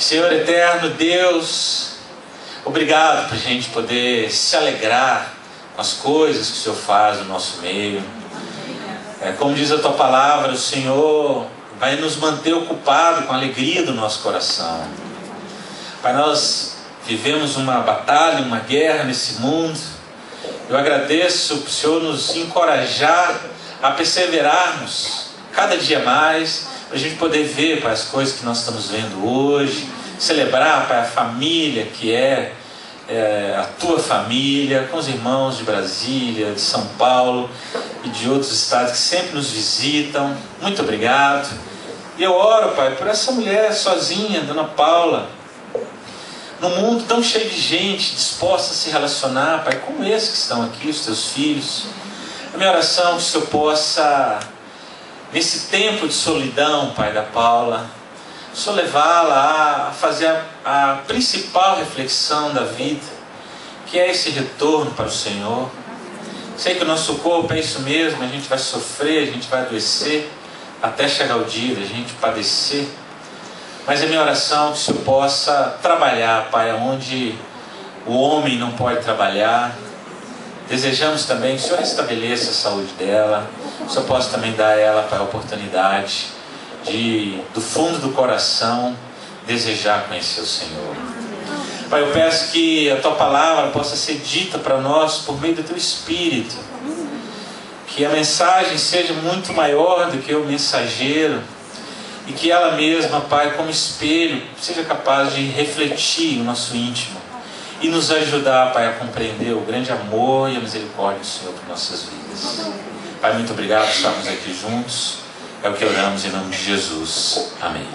Senhor eterno Deus, obrigado por a gente poder se alegrar com as coisas que o Senhor faz no nosso meio. Como diz a tua palavra, o Senhor vai nos manter ocupado com a alegria do nosso coração. Pai, nós vivemos uma batalha, uma guerra nesse mundo. Eu agradeço para o Senhor nos encorajar a perseverarmos cada dia mais, para a gente poder ver, Pai, as coisas que nós estamos vendo hoje, celebrar, Pai, a família que é a tua família, com os irmãos de Brasília, de São Paulo e de outros estados que sempre nos visitam. Muito obrigado. E eu oro, Pai, por essa mulher sozinha, Dona Paula, num mundo tão cheio de gente disposta a se relacionar, Pai, como esses que estão aqui, os teus filhos. A minha oração é que o Senhor possa, nesse tempo de solidão, Pai, da Paula, o Senhor levá-la a fazer a principal reflexão da vida, que é esse retorno para o Senhor. Sei que o nosso corpo é isso mesmo, a gente vai sofrer, a gente vai adoecer, até chegar o dia da gente padecer. Mas é minha oração que o Senhor possa trabalhar, Pai, onde o homem não pode trabalhar. Desejamos também que o Senhor restabeleça a saúde dela, o Senhor possa também dar a ela, Pai, a oportunidade de, do fundo do coração, desejar conhecer o Senhor. Pai, eu peço que a tua palavra possa ser dita para nós por meio do teu Espírito, que a mensagem seja muito maior do que o mensageiro, e que ela mesma, Pai, como espelho, seja capaz de refletir o nosso íntimo e nos ajudar, Pai, a compreender o grande amor e a misericórdia do Senhor por nossas vidas. Pai, muito obrigado por estarmos aqui juntos. É o que oramos em nome de Jesus. Amém.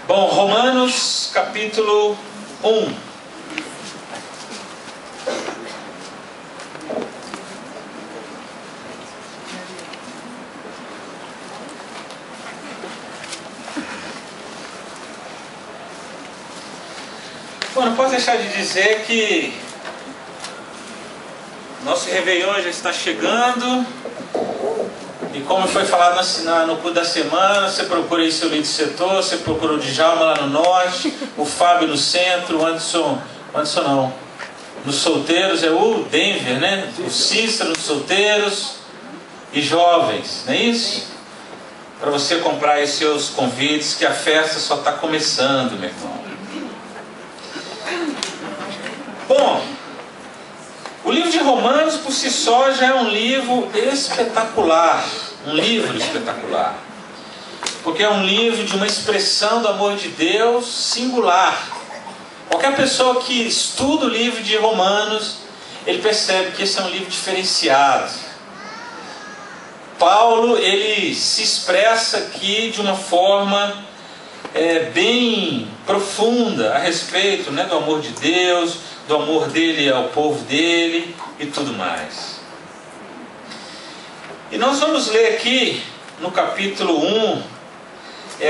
Bom, Romanos capítulo 1. Bom, não posso deixar de dizer que nosso Réveillon já está chegando. E como foi falado no culto da semana, você procura aí seu líder de setor, você procura o Djalma lá no norte, o Fábio no centro, o Anderson não, nos solteiros é o Denver, né? O Cícero nos solteiros e jovens, não é isso? Para você comprar aí seus convites, que a festa só está começando, meu irmão. Bom, o livro de Romanos por si só já é um livro espetacular, porque é um livro de uma expressão do amor de Deus singular. Qualquer pessoa que estuda o livro de Romanos, ele percebe que esse é um livro diferenciado. Paulo, ele se expressa aqui de uma forma bem profunda a respeito, né, do amor de Deus, do amor dele ao povo dele e tudo mais. E nós vamos ler aqui no capítulo 1,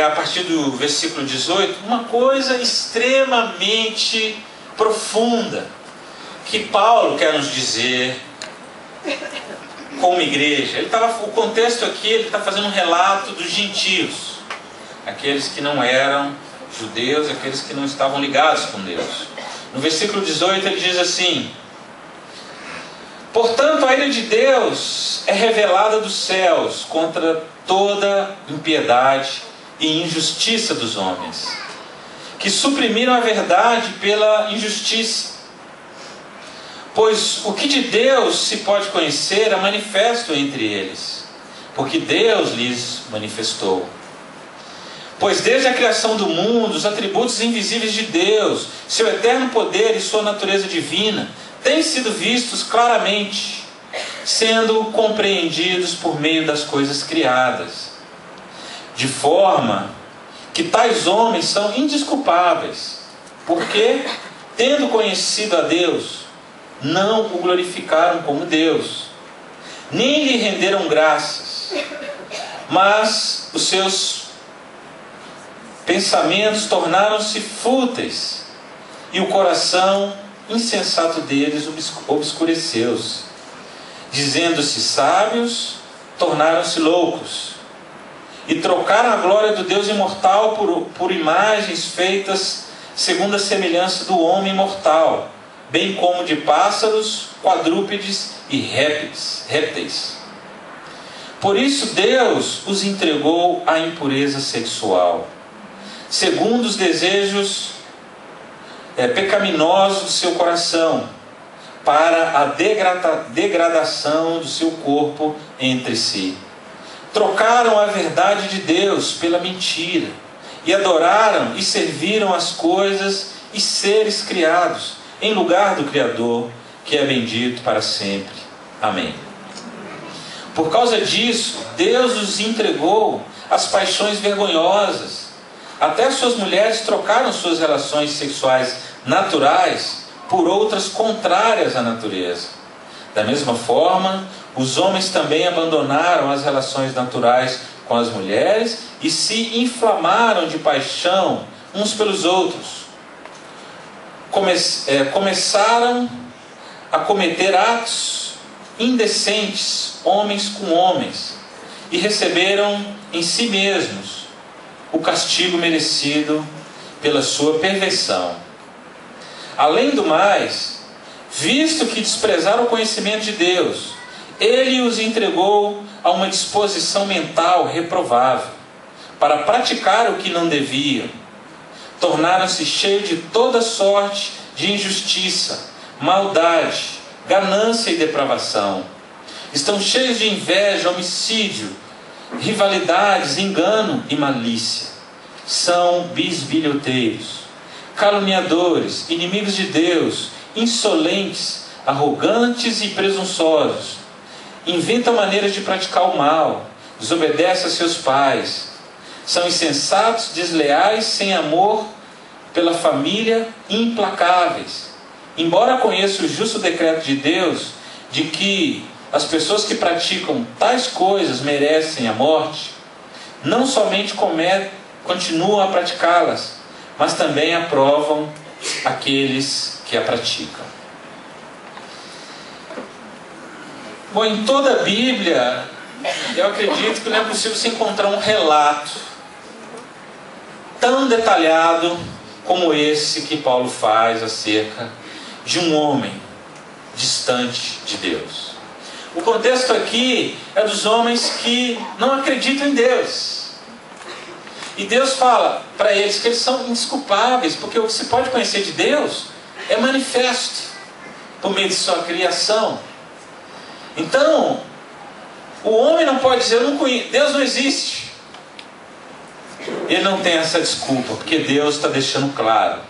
a partir do versículo 18, uma coisa extremamente profunda que Paulo quer nos dizer como igreja. O contexto aqui, ele está fazendo um relato dos gentios, aqueles que não eram judeus, aqueles que não estavam ligados com Deus. No versículo 18 ele diz assim: portanto a ira de Deus é revelada dos céus contra toda impiedade e injustiça dos homens, que suprimiram a verdade pela injustiça. Pois o que de Deus se pode conhecer é manifesto entre eles, porque Deus lhes manifestou. Pois desde a criação do mundo, os atributos invisíveis de Deus, seu eterno poder e sua natureza divina, têm sido vistos claramente, sendo compreendidos por meio das coisas criadas, de forma que tais homens são indesculpáveis, porque, tendo conhecido a Deus, não o glorificaram como Deus, nem lhe renderam graças, mas os seus pensamentos tornaram-se fúteis, e o coração insensato deles obscureceu-se. Dizendo-se sábios, tornaram-se loucos, e trocaram a glória do Deus imortal por imagens feitas segundo a semelhança do homem mortal, bem como de pássaros, quadrúpedes e répteis. Por isso Deus os entregou à impureza sexual, segundo os desejos pecaminosos do seu coração, para a degradação do seu corpo entre si. Trocaram a verdade de Deus pela mentira, e adoraram e serviram as coisas e seres criados, em lugar do Criador, que é bendito para sempre. Amém. Por causa disso, Deus os entregou às paixões vergonhosas. Até suas mulheres trocaram suas relações sexuais naturais por outras contrárias à natureza. Da mesma forma, os homens também abandonaram as relações naturais com as mulheres e se inflamaram de paixão uns pelos outros. Começaram a cometer atos indecentes, homens com homens, e receberam em si mesmos o castigo merecido pela sua perversão. Além do mais, visto que desprezaram o conhecimento de Deus, Ele os entregou a uma disposição mental reprovável, para praticar o que não deviam. Tornaram-se cheios de toda sorte de injustiça, maldade, ganância e depravação. Estão cheios de inveja, homicídio, rivalidades, engano e malícia. São bisbilhoteiros, caluniadores, inimigos de Deus, insolentes, arrogantes e presunçosos. Inventam maneiras de praticar o mal, desobedecem a seus pais. São insensatos, desleais, sem amor pela família, implacáveis. Embora conheça o justo decreto de Deus, de que as pessoas que praticam tais coisas merecem a morte, não somente continuam a praticá-las, mas também aprovam aqueles que a praticam. Bom, em toda a Bíblia, eu acredito que não é possível se encontrar um relato tão detalhado como esse que Paulo faz acerca de um homem distante de Deus. O contexto aqui é dos homens que não acreditam em Deus. E Deus fala para eles que eles são indesculpáveis, porque o que se pode conhecer de Deus é manifesto por meio de sua criação. Então, o homem não pode dizer, Deus não existe. Ele não tem essa desculpa, porque Deus está deixando claro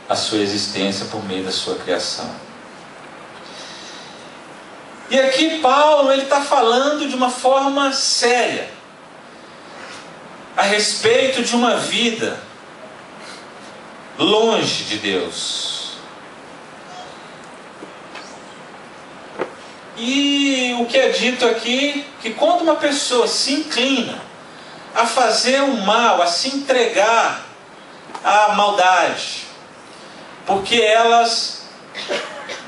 a sua existência por meio da sua criação. E aqui Paulo está falando de uma forma séria a respeito de uma vida longe de Deus. E o que é dito aqui, que quando uma pessoa se inclina a fazer o mal, a se entregar à maldade, porque elas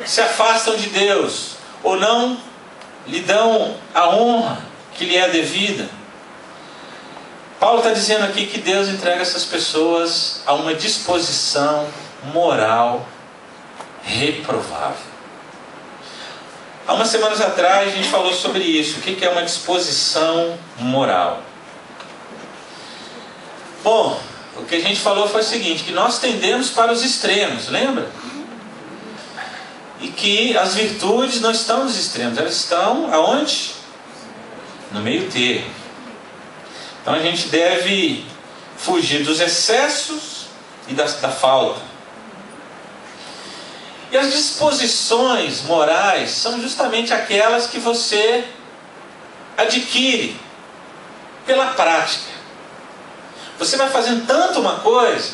se afastam de Deus, ou não lhe dão a honra que lhe é devida, Paulo está dizendo aqui que Deus entrega essas pessoas a uma disposição moral reprovável. Há umas semanas atrás a gente falou sobre isso. O que é uma disposição moral? Bom, o que a gente falou foi o seguinte, que nós tendemos para os extremos, lembra? E que as virtudes não estão nos extremos, elas estão aonde? No meio termo. Então a gente deve fugir dos excessos e da falta. E as disposições morais são justamente aquelas que você adquire pela prática. Você vai fazendo tanto uma coisa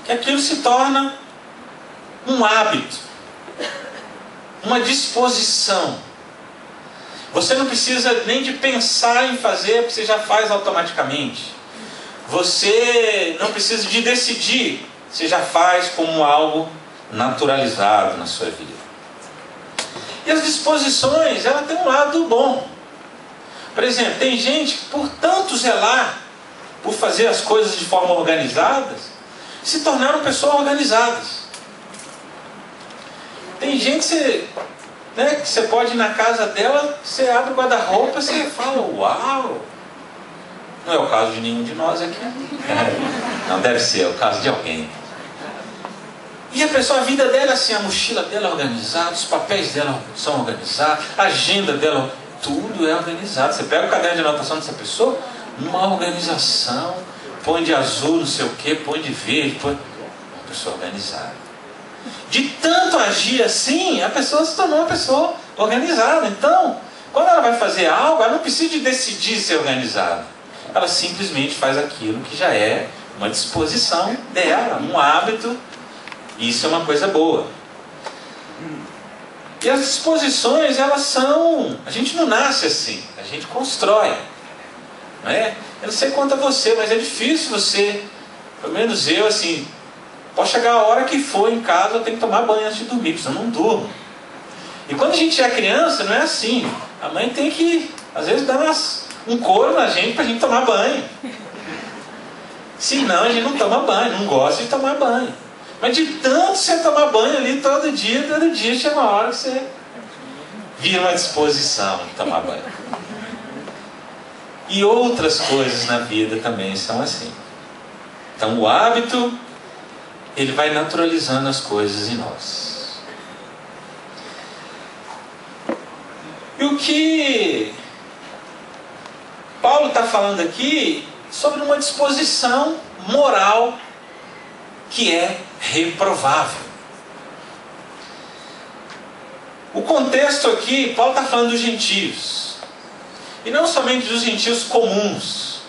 que aquilo se torna um hábito, uma disposição. Você não precisa nem de pensar em fazer, porque você já faz automaticamente. Você não precisa de decidir, você já faz como algo naturalizado na sua vida. E as disposições, ela tem um lado bom. Por exemplo, tem gente que por tanto zelar por fazer as coisas de forma organizada, se tornaram pessoas organizadas. Tem gente que você pode ir na casa dela, você abre o guarda-roupa e você fala, uau! Não é o caso de nenhum de nós aqui. Não, deve ser, é o caso de alguém. E a pessoa, a vida dela é assim, a mochila dela é organizada, os papéis dela são organizados, a agenda dela, tudo é organizado. Você pega o caderno de anotação dessa pessoa, uma organização, põe de azul, não sei o que, põe de verde, põe... Uma pessoa organizada. De tanto agir assim, a pessoa se tornou uma pessoa organizada. Então, quando ela vai fazer algo, ela não precisa de decidir ser organizada. Ela simplesmente faz aquilo que já é uma disposição dela, um hábito. Isso é uma coisa boa. E as disposições, elas são... A gente não nasce assim, a gente constrói. Não é? Eu não sei quanto a você, mas é difícil você... Pelo menos eu, assim... Pode chegar a hora que for em casa, eu tenho que tomar banho antes de dormir, porque senão eu não durmo. E quando a gente é criança, não é assim. A mãe tem que, às vezes, dar um couro na gente pra gente tomar banho. Senão a gente não toma banho, não gosta de tomar banho. Mas de tanto você tomar banho ali todo dia chega uma hora que você vira uma disposição de tomar banho. E outras coisas na vida também são assim. Então o hábito, ele vai naturalizando as coisas em nós. E o que Paulo está falando aqui sobre uma disposição moral que é reprovável. O contexto aqui, Paulo está falando dos gentios. E não somente dos gentios comuns.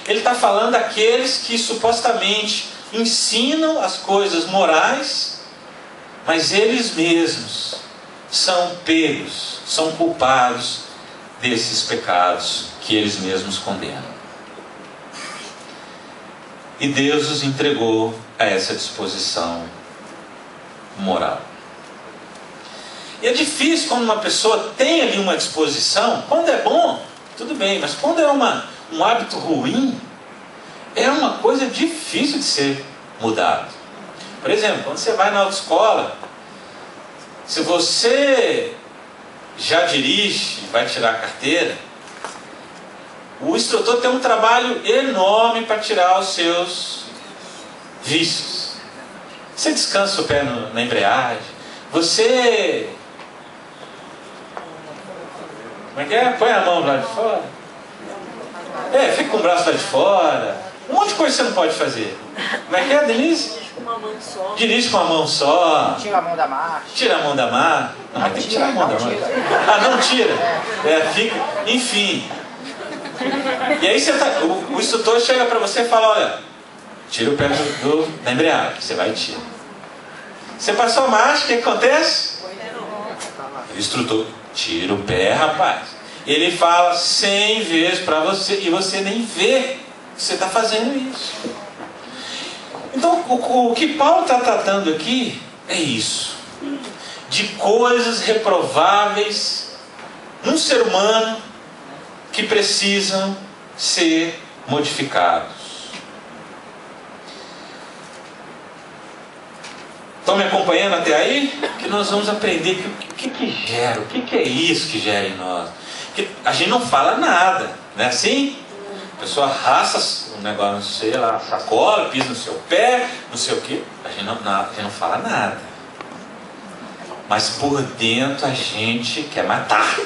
Ele está falando daqueles que supostamente ensinam as coisas morais, mas eles mesmos são pegos, são culpados desses pecados que eles mesmos condenam. E Deus os entregou a essa disposição moral. E é difícil quando uma pessoa tem ali uma disposição, quando é bom, tudo bem, mas quando é um hábito ruim, é uma coisa difícil de ser mudado. Por exemplo, quando você vai na autoescola, se você já dirige, vai tirar a carteira, o instrutor tem um trabalho enorme para tirar os seus vícios. Você descansa o pé na embreagem, você... Como é que é? Põe a mão lá de fora. Fica com o braço lá de fora. Um monte de coisa você não pode fazer. Como é que é, Denise? Dirige com uma mão só. Dirige com a mão só. Tira a mão da marcha. Tira a mão da marcha. Não, mas tem que tirar a mão da marcha. Ah, não tira? Fica. Enfim. E aí você o instrutor chega para você e fala, olha, tira o pé da embreagem. Você vai e tira. Você passou a marcha, o que acontece? O instrutor, tira o pé, rapaz. Ele fala 100 vezes para você e você nem vê que você está fazendo isso. Então, o que Paulo está tratando aqui é isso. De coisas reprováveis num ser humano que precisam ser modificados. Estão me acompanhando até aí? Que nós vamos aprender o que gera, o que é isso que gera em nós. Porque a gente não fala nada, não é assim? A pessoa arrasta um negócio, não sei lá, sacola, pisa no seu pé, não sei o que. A gente não fala nada. Mas por dentro a gente quer matar.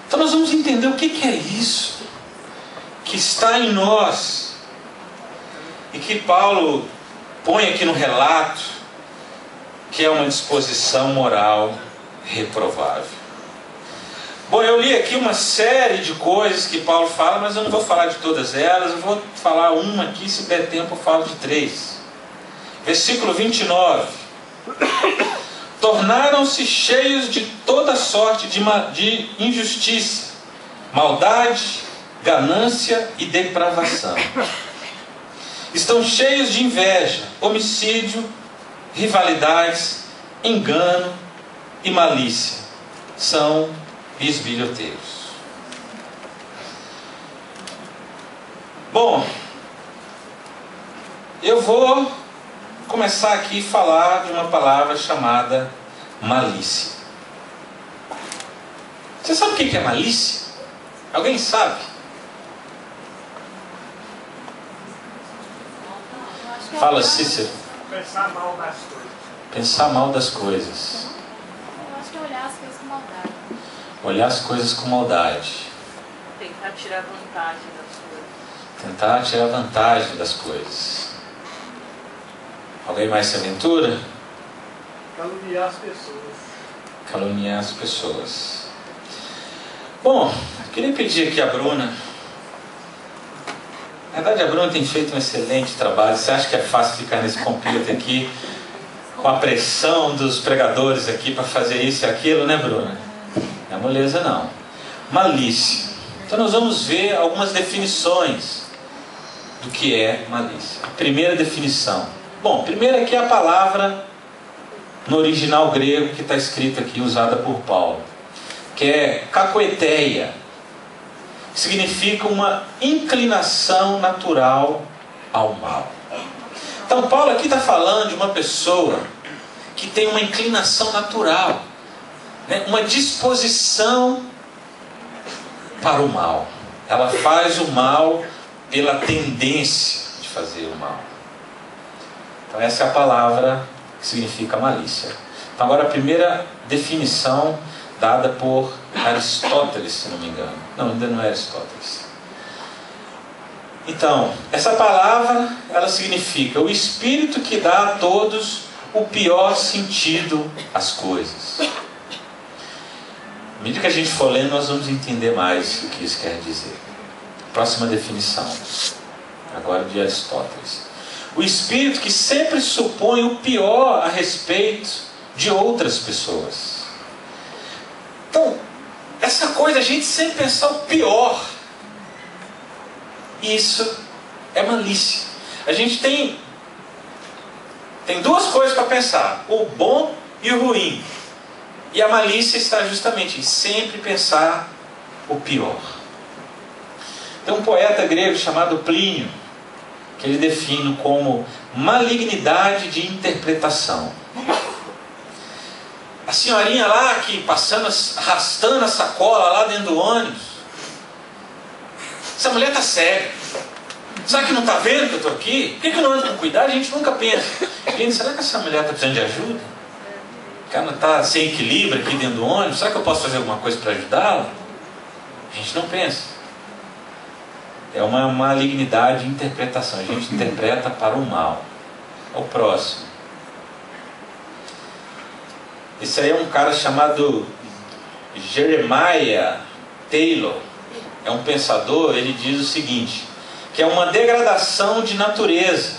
Então nós vamos entender o que é isso que está em nós e que Paulo põe aqui no relato, que é uma disposição moral reprovável. Bom, eu li aqui uma série de coisas que Paulo fala, mas eu não vou falar de todas elas, eu vou falar uma aqui, se der tempo eu falo de 3. Versículo 29. Tornaram-se cheios de toda sorte de injustiça, maldade, ganância e depravação. Estão cheios de inveja, homicídio, rivalidades, engano e malícia. São bisbilhoteiros. Bom, eu vou começar aqui a falar de uma palavra chamada malícia. Você sabe o que é malícia? Alguém sabe? Fala, Cícero. Pensar mal das coisas. Pensar mal das coisas. Eu acho que é olhar as coisas com maldade. Olhar as coisas com maldade. Tentar tirar vantagem das coisas. Tentar tirar vantagem das coisas. Alguém mais se aventura? Caluniar as pessoas. Caluniar as pessoas. Bom, eu queria pedir aqui a Bruna. Na verdade, a Bruna tem feito um excelente trabalho. Você acha que é fácil ficar nesse computer aqui com a pressão dos pregadores aqui para fazer isso e aquilo, né, Bruna? Não é moleza, não. Malícia. Então nós vamos ver algumas definições do que é malícia. A primeira definição. Bom, primeiro aqui é a palavra no original grego que está escrita aqui, usada por Paulo, que é kakoeteia, que significa uma inclinação natural ao mal. Então Paulo aqui está falando de uma pessoa que tem uma inclinação natural, né? Uma disposição para o mal. Ela faz o mal pela tendência de fazer o mal. Então essa é a palavra que significa malícia. Então agora a primeira definição dada por Aristóteles, se não me engano. Não, ainda não é Aristóteles. Então, essa palavra, ela significa o espírito que dá a todos o pior sentido às coisas. À medida que a gente for lendo, nós vamos entender mais o que isso quer dizer. Próxima definição, agora de Aristóteles. O espírito que sempre supõe o pior a respeito de outras pessoas. Então, essa coisa, a gente sempre pensar o pior. Isso é malícia. A gente tem duas coisas para pensar: o bom e o ruim. E a malícia está justamente em sempre pensar o pior. Tem um poeta grego chamado Plínio, que ele define como malignidade de interpretação. A senhorinha lá que passando, arrastando a sacola lá dentro do ônibus, essa mulher está cega. Será que não está vendo que eu estou aqui? Por que não anda com cuidado? A gente nunca pensa. Gente, será que essa mulher está precisando de ajuda? Que ela está sem equilíbrio aqui dentro do ônibus? Será que eu posso fazer alguma coisa para ajudá-la? A gente não pensa. É uma malignidade de interpretação. A gente interpreta para o mal. É o próximo. Esse aí é um cara chamado Jeremiah Taylor. É um pensador. Ele diz o seguinte: que é uma degradação de natureza,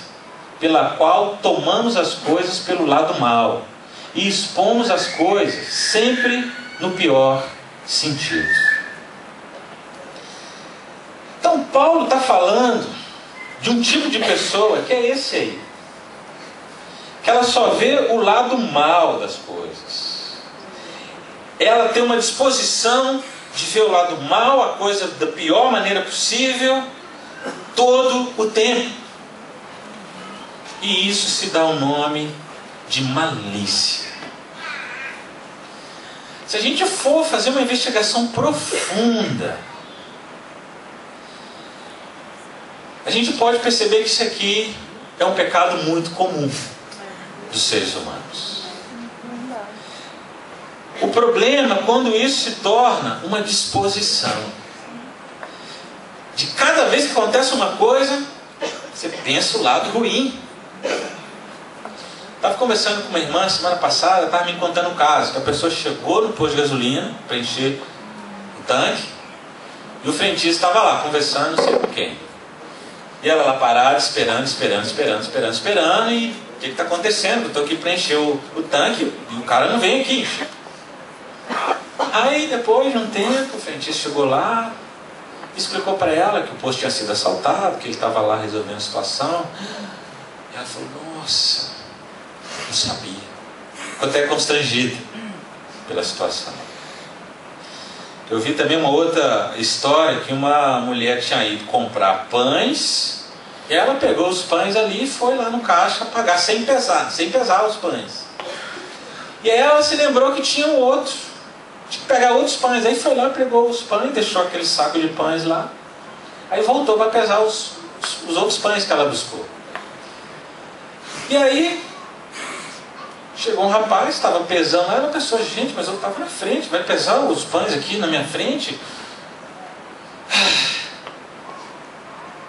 pela qual tomamos as coisas pelo lado mal e expomos as coisas sempre no pior sentido. Então Paulo está falando de um tipo de pessoa que é esse aí, que ela só vê o lado mal das coisas. Ela tem uma disposição de ver o lado mal, a coisa da pior maneira possível, todo o tempo. E isso se dá o nome de malícia. Se a gente for fazer uma investigação profunda, a gente pode perceber que isso aqui é um pecado muito comum dos seres humanos. O problema é quando isso se torna uma disposição. De cada vez que acontece uma coisa, você pensa o lado ruim. Estava conversando com uma irmã semana passada, estava me contando um caso, que a pessoa chegou no posto de gasolina para encher o tanque, e o frentista estava lá conversando, não sei com quem. E ela lá parada, esperando, e o que está acontecendo? Eu estou aqui para encher o tanque e o cara não vem aqui encher. Aí depois de um tempo, o frentista chegou lá, explicou para ela que o posto tinha sido assaltado, que ele estava lá resolvendo a situação. E ela falou: nossa, não sabia. Ficou até constrangida pela situação. Eu vi também uma outra história que uma mulher tinha ido comprar pães, e ela pegou os pães ali e foi lá no caixa pagar sem pesar os pães. E aí ela se lembrou que tinha um outro, tinha que pegar outros pães. Aí foi lá, pegou os pães, deixou aquele saco de pães lá, aí voltou para pesar os outros pães que ela buscou. E aí chegou um rapaz, estava pesando lá, ela pensou, gente, mas eu estava na frente, vai pesar os pães aqui na minha frente?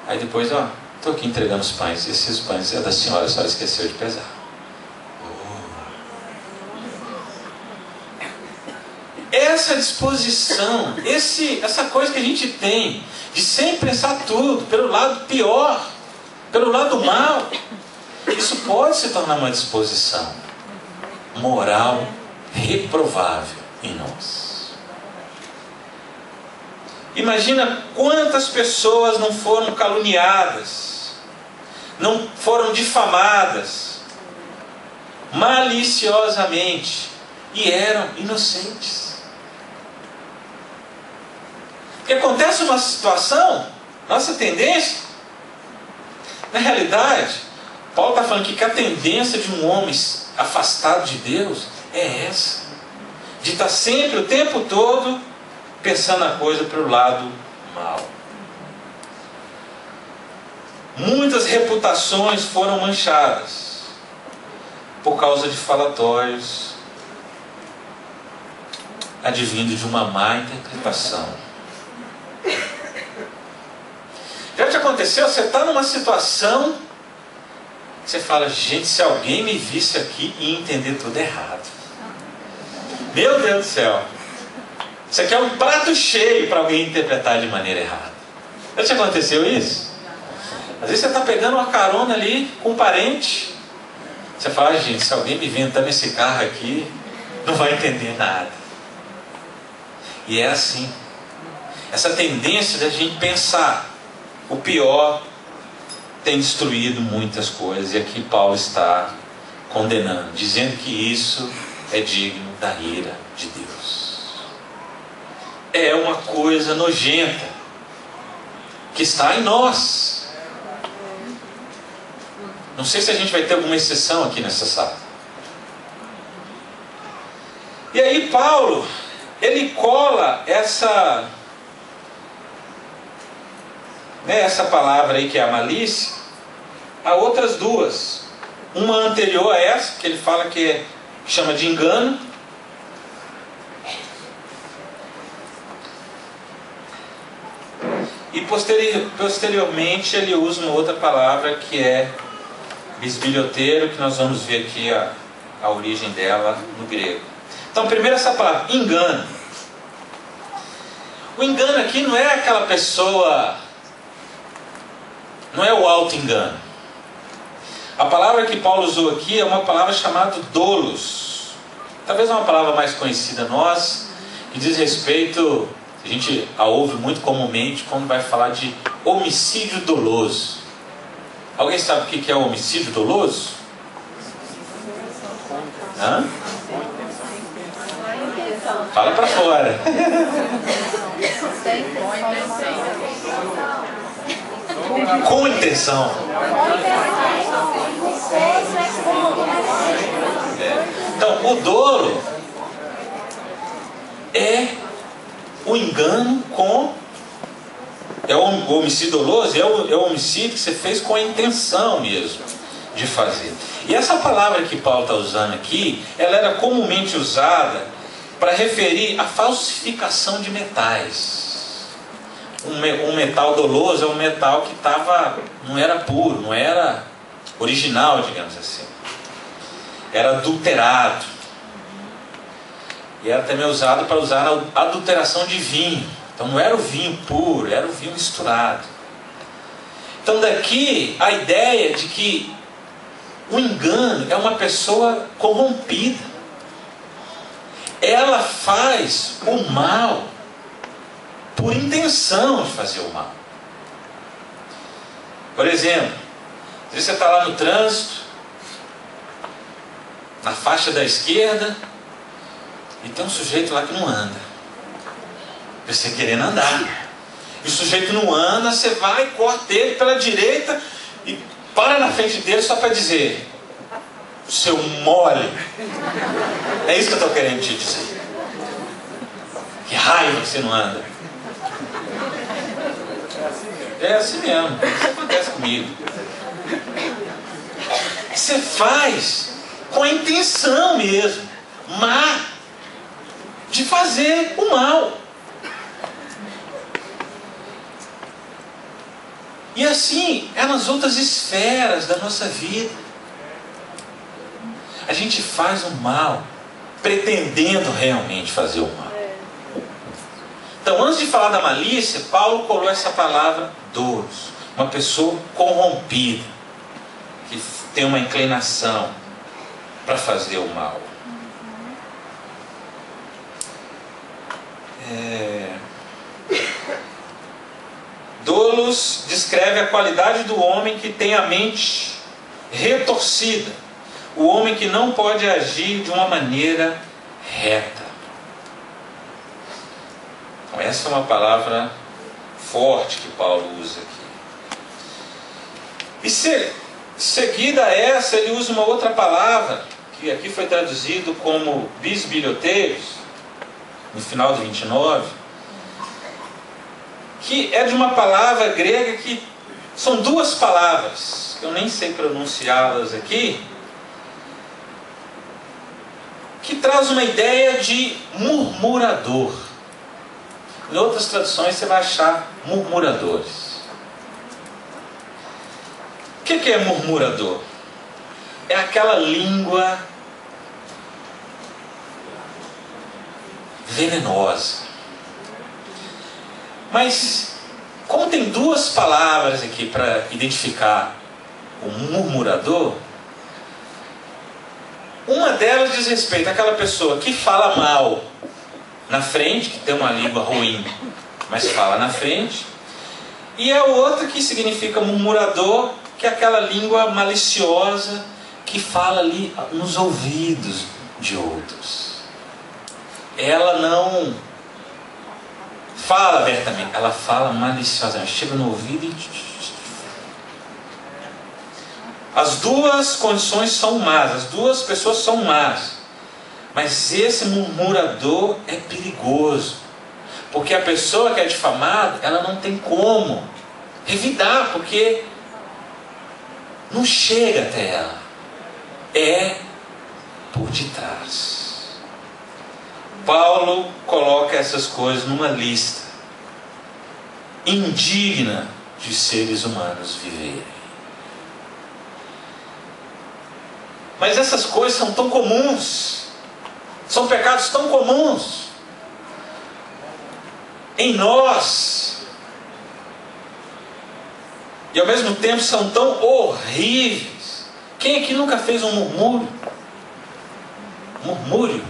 Aí depois, ó, estou aqui entregando os pães, esses pães é da senhora, a senhora esqueceu de pesar. Essa disposição, essa coisa que a gente tem de sempre pensar tudo pelo lado pior, pelo lado mal, isso pode se tornar uma disposição moral reprovável em nós. Imagina quantas pessoas não foram caluniadas, não foram difamadas maliciosamente e eram inocentes. Porque acontece uma situação, nossa tendência, na realidade, Paulo está falando que a tendência de um homem afastado de Deus é essa, de estar sempre, o tempo todo, pensando a coisa pelo lado mal. Muitas reputações foram manchadas por causa de falatórios advindo de uma má interpretação. Já te aconteceu? Você está numa situação, você fala, gente, se alguém me visse aqui e entender tudo errado. Meu Deus do céu. Isso aqui é um prato cheio para alguém interpretar de maneira errada. Já te aconteceu isso? Às vezes você está pegando uma carona ali com um parente. Você fala, gente, se alguém me inventando esse carro aqui, não vai entender nada. E é assim. Essa tendência da gente pensar o pior tem destruído muitas coisas. E aqui Paulo está condenando, dizendo que isso é digno da ira de Deus. É uma coisa nojenta que está em nós. Não sei se a gente vai ter alguma exceção aqui nessa sala. E aí Paulo, ele cola essa palavra aí que é a malícia a outras duas. Uma anterior a essa, que ele fala que chama de engano. E posteriormente ele usa uma outra palavra que é bisbilhoteiro, que nós vamos ver aqui a origem dela no grego. Então, primeiro essa palavra, engano. O engano aqui não é aquela pessoa, não é o auto-engano. A palavra que Paulo usou aqui é uma palavra chamada dolos. Talvez uma palavra mais conhecida nossa, que diz respeito, a gente a ouve muito comumente quando vai falar de homicídio doloso. Alguém sabe o que é o homicídio doloso? Hã? Fala pra fora. Com intenção. Então, o dolo é o engano com... É o homicídio doloso, é o homicídio que você fez com a intenção mesmo de fazer. E essa palavra que Paulo está usando aqui, ela era comumente usada para referir a falsificação de metais. Um metal doloso é um metal que não era puro, não era original, digamos assim. Era adulterado. E era também usado para usar a adulteração de vinho. Então não era o vinho puro, era o vinho misturado. Então daqui a ideia de que o engano é uma pessoa corrompida. Ela faz o mal por intenção de fazer o mal. Por exemplo, às vezes você está lá no trânsito, na faixa da esquerda, e tem um sujeito lá que não anda. Você querendo andar. E o sujeito não anda, você vai, corta ele pela direita e para na frente dele só para dizer: seu mole. É isso que eu estou querendo te dizer. Que raiva que você não anda. É assim mesmo. Isso acontece comigo. Você faz com a intenção mesmo, má, de fazer o mal. E assim é nas outras esferas da nossa vida. A gente faz o mal pretendendo realmente fazer o mal. Então, antes de falar da malícia, Paulo colou essa palavra dolos. Uma pessoa corrompida, que tem uma inclinação para fazer o mal. Dolos descreve a qualidade do homem que tem a mente retorcida. O homem que não pode agir de uma maneira reta. Então, essa é uma palavra forte que Paulo usa aqui. E seguida a essa, ele usa uma outra palavra, que aqui foi traduzido como bisbilhoteiros, no final do 29, que é de uma palavra grega que são duas palavras, que eu nem sei pronunciá-las aqui, que traz uma ideia de murmurador. Em outras traduções você vai achar murmuradores. O que é murmurador? É aquela língua venenosa. Mas, como tem duas palavras aqui para identificar o murmurador, uma delas diz respeito àquela pessoa que fala mal na frente, que tem uma língua ruim, mas fala na frente. E a outra que significa murmurador, que é aquela língua maliciosa que fala ali nos ouvidos de outros. Ela não fala abertamente, ela fala maliciosamente, chega no ouvido e... As duas condições são más, as duas pessoas são más. Mas esse murmurador é perigoso, porque a pessoa que é difamada, ela não tem como revidar, porque não chega até ela, é por detrás. Paulo coloca essas coisas numa lista indigna de seres humanos viverem. Mas essas coisas são tão comuns, são pecados tão comuns em nós, e ao mesmo tempo são tão horríveis. Quem aqui nunca fez um murmúrio? Murmúrio?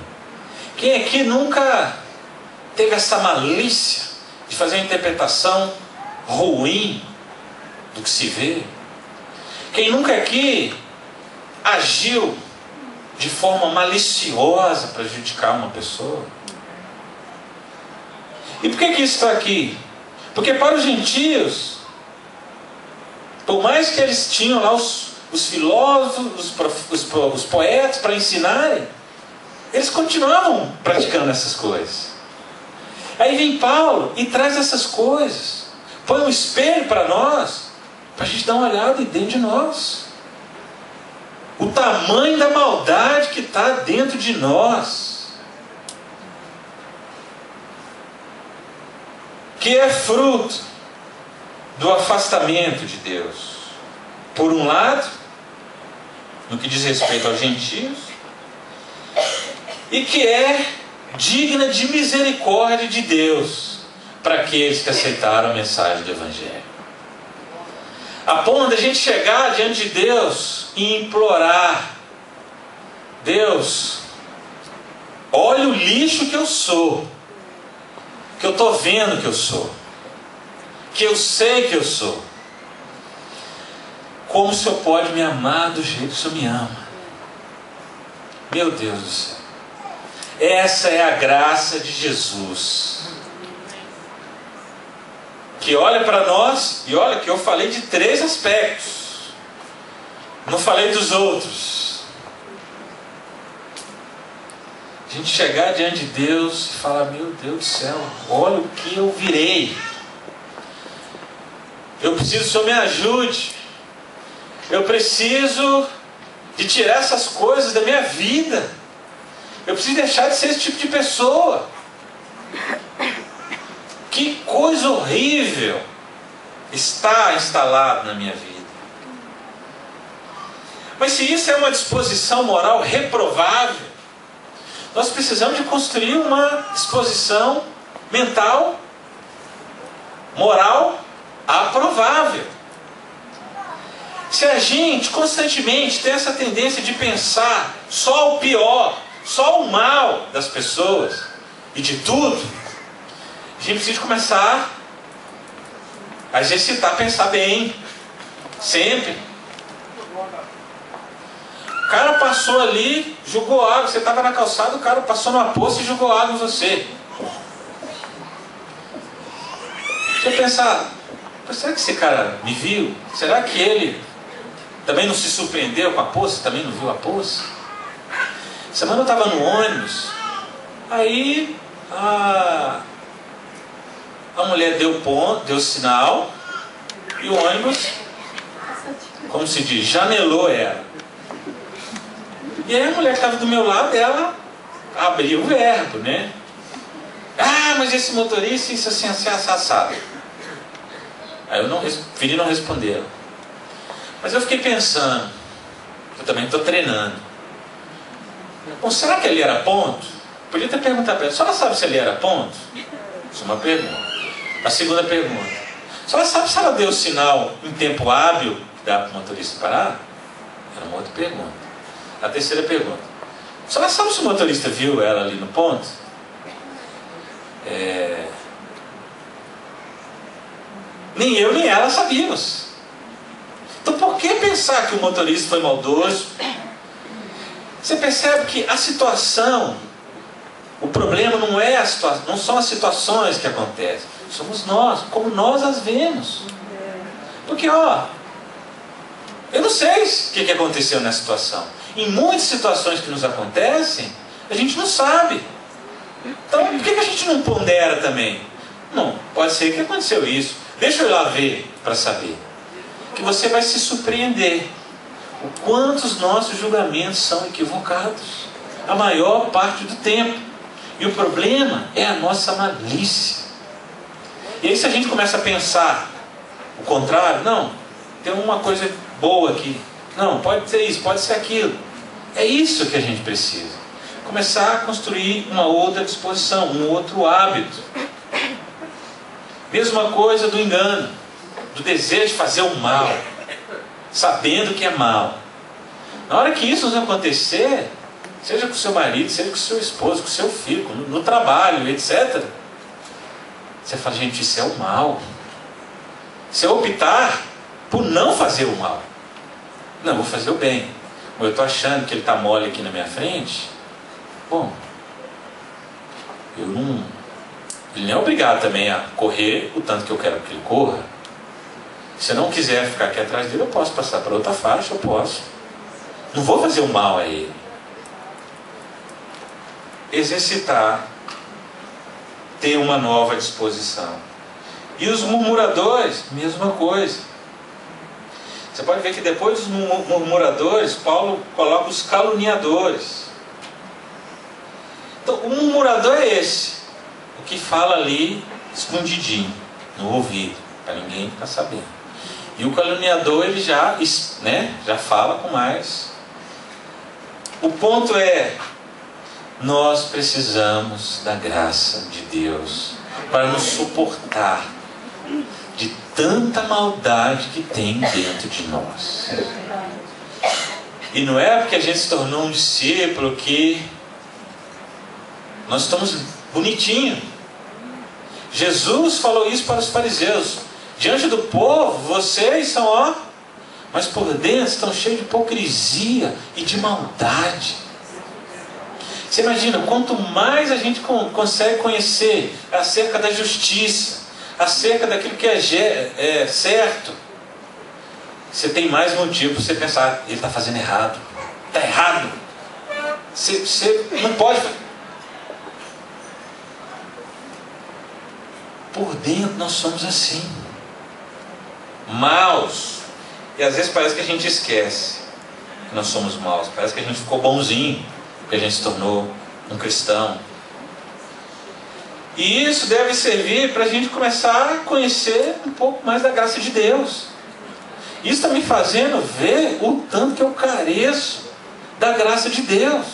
Quem aqui nunca teve essa malícia de fazer uma interpretação ruim do que se vê? Quem nunca aqui agiu de forma maliciosa para prejudicar uma pessoa? E por que isso está aqui? Porque para os gentios, por mais que eles tinham lá os filósofos, os poetas para ensinarem, eles continuavam praticando essas coisas. Aí vem Paulo e traz essas coisas, põe um espelho para nós, para a gente dar uma olhada dentro de nós. O tamanho da maldade que está dentro de nós, que é fruto do afastamento de Deus. Por um lado, no que diz respeito aos gentios, e que é digna de misericórdia de Deus para aqueles que aceitaram a mensagem do Evangelho. A ponto de a gente chegar diante de Deus e implorar: Deus, olha o lixo que eu sou, que eu estou vendo que eu sou, que eu sei que eu sou. Como o Senhor pode me amar do jeito que o Senhor me ama? Meu Deus do céu. Essa é a graça de Jesus. que olha para nós, e olha que eu falei de 3 aspectos, não falei dos outros. A gente chegar diante de Deus e falar: meu Deus do céu, olha o que eu virei. Eu preciso que o Senhor me ajude. Eu preciso de tirar essas coisas da minha vida. Eu preciso deixar de ser esse tipo de pessoa. Que coisa horrível está instalado na minha vida. Mas se isso é uma disposição moral reprovável, nós precisamos de construir uma disposição mental, moral, aprovável. Se a gente constantemente tem essa tendência de pensar só o pior, só o mal das pessoas e de tudo, a gente precisa começar a exercitar, pensar bem, sempre. O cara passou ali, jogou água, você estava na calçada, o cara passou numa poça e jogou água em você. Deixa eu pensar, será que esse cara me viu? Será que ele também não se surpreendeu com a poça? Também não viu a poça? Semana eu estava no ônibus, aí a mulher deu sinal e o ônibus, como se diz, janelou ela. E aí a mulher que estava do meu lado, ela abriu o verbo, né? Ah, mas esse motorista, isso assim, assado. Aí eu preferi não responder. Mas eu fiquei pensando, eu também estou treinando. Bom, será que ali era ponto? Podia ter perguntado para ela, a senhora sabe se ali era ponto? Isso é uma pergunta. A segunda pergunta, a senhora sabe se ela deu o sinal em tempo hábil que dá para o motorista parar? Era uma outra pergunta. A terceira pergunta, a senhora sabe se o motorista viu ela ali no ponto? Nem eu nem ela sabíamos. Então por que pensar que o motorista foi maldoso? Você percebe que a situação, o problema não é a situação, não são as situações que acontecem, somos nós, como nós as vemos. Porque eu não sei o que aconteceu nessa situação. Em muitas situações que nos acontecem, a gente não sabe. Então por que a gente não pondera também? Não, pode ser que aconteceu isso. Deixa eu ir lá ver para saber. Que você vai se surpreender o quanto os nossos julgamentos são equivocados a maior parte do tempo. E o problema é a nossa malícia. E aí se a gente começa a pensar o contrário, não, tem uma coisa boa aqui, não, pode ser isso, pode ser aquilo. É isso que a gente precisa. Começar a construir uma outra disposição, um outro hábito. Mesma coisa do engano, do desejo de fazer o mal, sabendo que é mal. Na hora que isso nos acontecer, seja com o seu marido, seja com o seu esposo, com o seu filho, no trabalho, etc., você fala: gente, isso é o mal. Se eu optar por não fazer o mal, não, vou fazer o bem. Ou eu estou achando que ele está mole aqui na minha frente, bom, ele não é obrigado também a correr o tanto que eu quero que ele corra. Se eu não quiser ficar aqui atrás dele, eu posso passar para outra faixa, eu posso. Não vou fazer o mal a ele. Exercitar, ter uma nova disposição. E os murmuradores, mesma coisa. Você pode ver que depois dos murmuradores, Paulo coloca os caluniadores. Então, o murmurador é esse, o que fala ali escondidinho, no ouvido, para ninguém ficar sabendo. E o caluniador, ele já fala com mais. O ponto é, nós precisamos da graça de Deus para nos suportar de tanta maldade que tem dentro de nós. E não é porque a gente se tornou um discípulo que nós estamos bonitinhos. Jesus falou isso para os fariseus: diante do povo vocês são mas por dentro estão cheios de hipocrisia e de maldade. Você imagina, quanto mais a gente consegue conhecer acerca da justiça, acerca daquilo que é certo, você tem mais motivo para você pensar, ele está fazendo errado. Está errado. Você não pode. Por dentro nós somos assim. Maus. E às vezes parece que a gente esquece que nós somos maus. Parece que a gente ficou bonzinho, que a gente se tornou um cristão. E isso deve servir para a gente começar a conhecer um pouco mais da graça de Deus. Isso está me fazendo ver o tanto que eu careço da graça de Deus.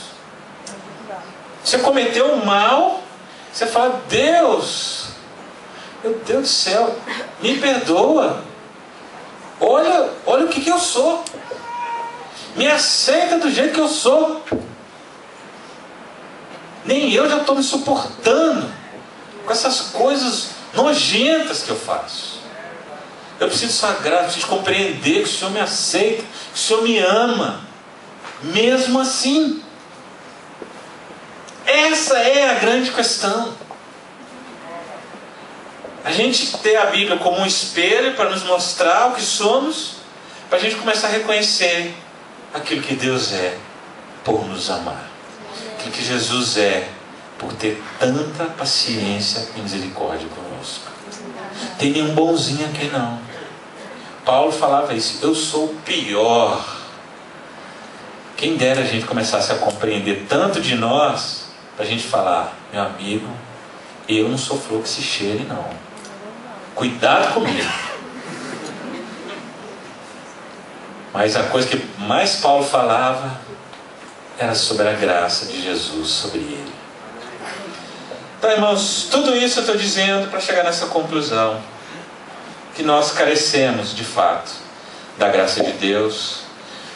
Você cometeu um mal, você fala, Deus, meu Deus do céu, me perdoa. Olha o que eu sou. Me aceita do jeito que eu sou. Nem eu já estou me suportando com essas coisas nojentas que eu faço. Eu preciso de sua graça, preciso compreender que o Senhor me aceita, que o Senhor me ama, mesmo assim. Essa é a grande questão. A gente ter a Bíblia como um espelho para nos mostrar o que somos, para a gente começar a reconhecer aquilo que Deus é por nos amar, aquilo que Jesus é por ter tanta paciência e misericórdia conosco. Tem nenhum bonzinho aqui não. Paulo falava isso, eu sou o pior. Quem dera a gente começasse a compreender tanto de nós, para a gente falar, meu amigo, eu não sou flor que se cheire não. Cuidado comigo. Mas a coisa que mais Paulo falava era sobre a graça de Jesus sobre ele. Então, irmãos, tudo isso eu estou dizendo para chegar nessa conclusão, que nós carecemos de fato da graça de Deus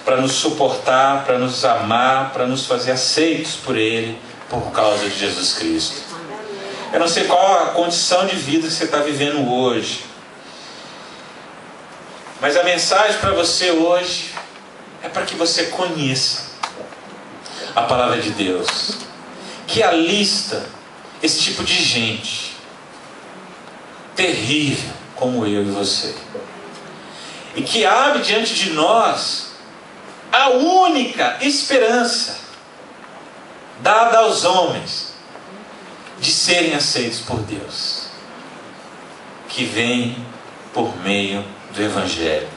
para nos suportar, para nos amar, para nos fazer aceitos por Ele, por causa de Jesus Cristo. Eu não sei qual a condição de vida que você está vivendo hoje, mas a mensagem para você hoje é para que você conheça a palavra de Deus, que alista esse tipo de gente terrível como eu e você, e que abre diante de nós a única esperança dada aos homens de serem aceitos por Deus, que vem por meio do Evangelho.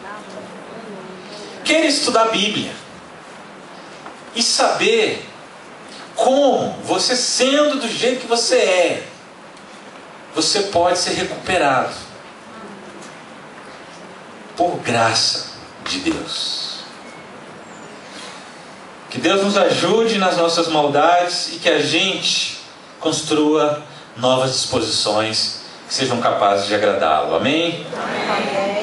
Quer estudar a Bíblia e saber como você, sendo do jeito que você é, você pode ser recuperado por graça de Deus. Que Deus nos ajude nas nossas maldades e que a gente construa novas disposições que sejam capazes de agradá-lo. Amém? Amém.